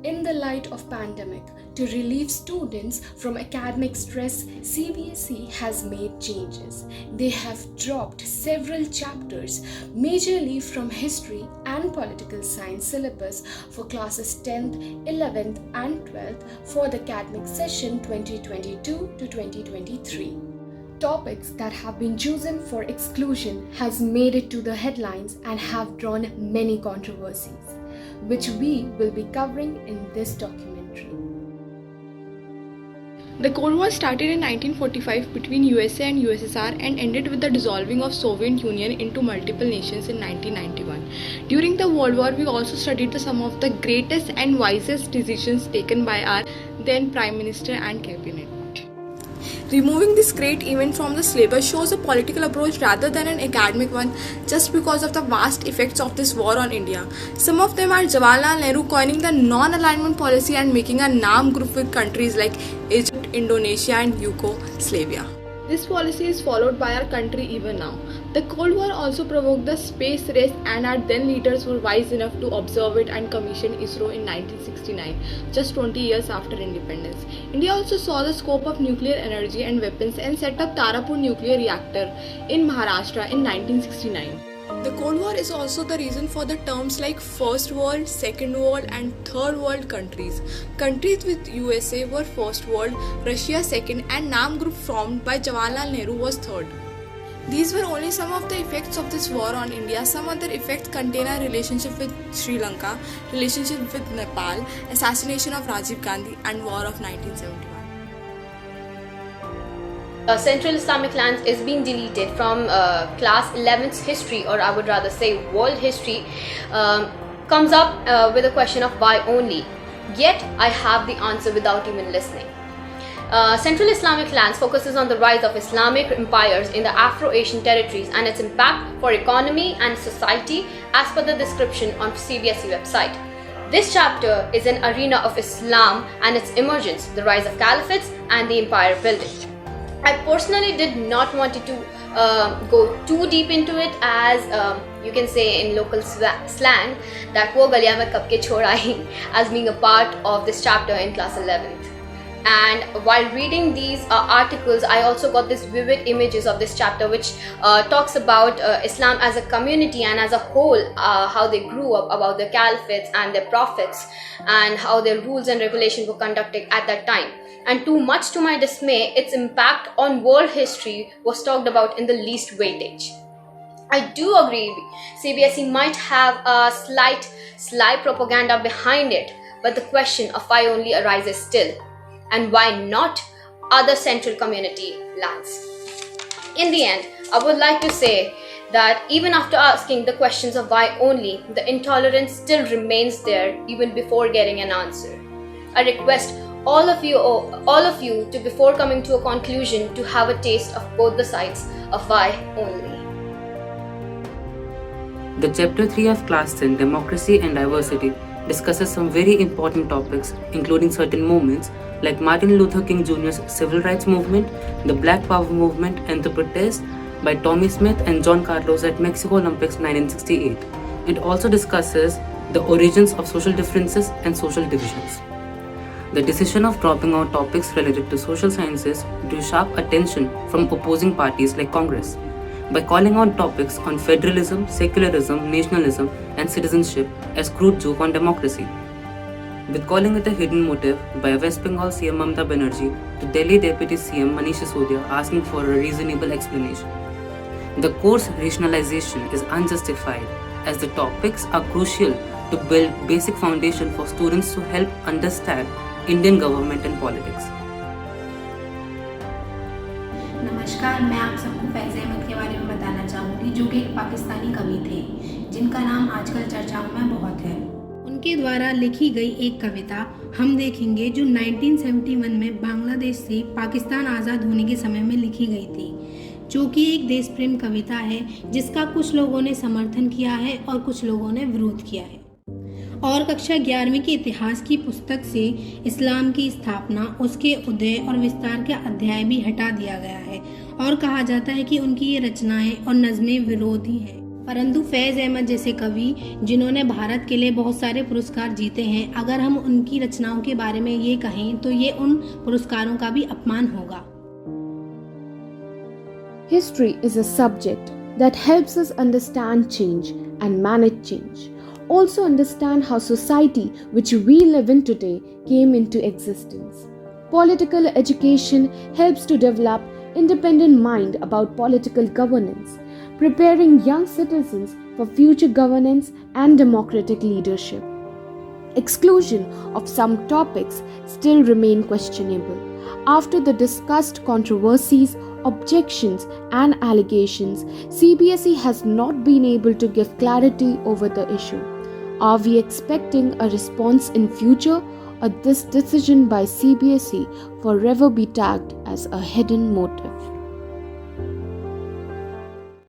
In the light of pandemic, to relieve students from academic stress, CBSE has made changes. They have dropped several chapters, majorly from history and political science syllabus for classes 10th, 11th and 12th for the academic session 2022 to 2023. Topics that have been chosen for exclusion has made it to the headlines and have drawn many controversies, which we will be covering in this documentary. The Cold War started in 1945 between USA and USSR and ended with the dissolving of Soviet Union into multiple nations in 1991. During the World War, we also studied some of the greatest and wisest decisions taken by our then Prime Minister and Cabinet. Removing this great event from the syllabus shows a political approach rather than an academic one, just because of the vast effects of this war on India. Some of them are Jawaharlal Nehru coining the non-alignment policy and making a NAM group with countries like Egypt, Indonesia and Yugoslavia. This policy is followed by our country even now. The Cold War also provoked the space race, and our then leaders were wise enough to observe it and commission ISRO in 1969, just 20 years after independence. India also saw the scope of nuclear energy and weapons and set up Tarapur nuclear reactor in Maharashtra in 1969. The Cold War is also the reason for the terms like First World, Second World and Third World countries. Countries with USA were First World, Russia second and NAM group formed by Jawaharlal Nehru was third. These were only some of the effects of this war on India. Some other effects contain our relationship with Sri Lanka, relationship with Nepal, assassination of Rajiv Gandhi and war of 1971. Central Islamic lands is being deleted from class 11's history, or I would rather say world history, comes up with a question of why only. Yet I have the answer without even listening. Central Islamic lands focuses on the rise of Islamic empires in the Afro-Asian territories and its impact for economy and society as per the description on CBSE website. This chapter is an arena of Islam and its emergence, the rise of caliphates and the empire building. I personally did not want to go too deep into it, as you can say in local slang that wo galiyan mein kab ke chhod aayi, as being a part of this chapter in class 11th. And while reading these articles, I also got these vivid images of this chapter, which talks about Islam as a community and as a whole, how they grew up, about their caliphates and their prophets, and how their rules and regulations were conducted at that time. And too much to my dismay, its impact on world history was talked about in the least weightage. I do agree, CBSE might have a slight propaganda behind it, but the question of why only arises still. And why not other central community lands? In the end, I would like to say that even after asking the questions of why only, the intolerance still remains there even before getting an answer. I request all of you to, before coming to a conclusion, to have a taste of both the sides of why only. The Chapter 3 of Class 10, Democracy and Diversity, discusses some very important topics, including certain movements like Martin Luther King Jr.'s Civil Rights Movement, the Black Power Movement, and the protest by Tommy Smith and John Carlos at Mexico Olympics 1968. It also discusses the origins of social differences and social divisions. The decision of dropping out topics related to social sciences drew sharp attention from opposing parties like Congress. By calling out topics on federalism, secularism, nationalism, and citizenship as crude joke on democracy. With calling it a hidden motive by West Bengal CM Mamata Banerjee to Delhi Deputy CM Manish Sisodia asking for a reasonable explanation. The course rationalization is unjustified, as the topics are crucial to build basic foundation for students to help understand Indian government and politics. नमस्कार, मैं आप सबको फैज़ अहमद के बारे में बताना चाहूँगी, जो कि एक पाकिस्तानी कवि थे जिनका नाम आजकल चर्चाओं में बहुत है। उनके द्वारा लिखी गई एक कविता हम देखेंगे, जो 1971 में बांग्लादेश से पाकिस्तान आज़ाद होने के समय में लिखी गई थी, जो कि एक देश प्रेम कविता है जिसका कुछ लोगों ने समर्थन किया है और कुछ लोगों ने विरोध किया है। और कक्षा 11वीं के इतिहास की पुस्तक से इस्लाम की स्थापना, उसके उदय और विस्तार का अध्याय भी हटा दिया गया है और कहा जाता है कि उनकी ये रचनाएं और नज़में विरोधी हैं। परंतु फैज़ अहमद जैसे कवि जिन्होंने भारत के लिए बहुत सारे पुरस्कार जीते हैं, अगर हम उनकी रचनाओं के बारे में ये कहें तो ये उन पुरस्कारों का भी अपमान होगा। History is a subject that helps us understand change and manage change. Also understand how society which we live in today came into existence. Political education helps to develop independent mind about political governance, preparing young citizens for future governance and democratic leadership. Exclusion of some topics still remain questionable. After the discussed controversies, objections and allegations, CBSE has not been able to give clarity over the issue. Are we expecting a response in future, or this decision by CBSE forever be tagged as a hidden motive?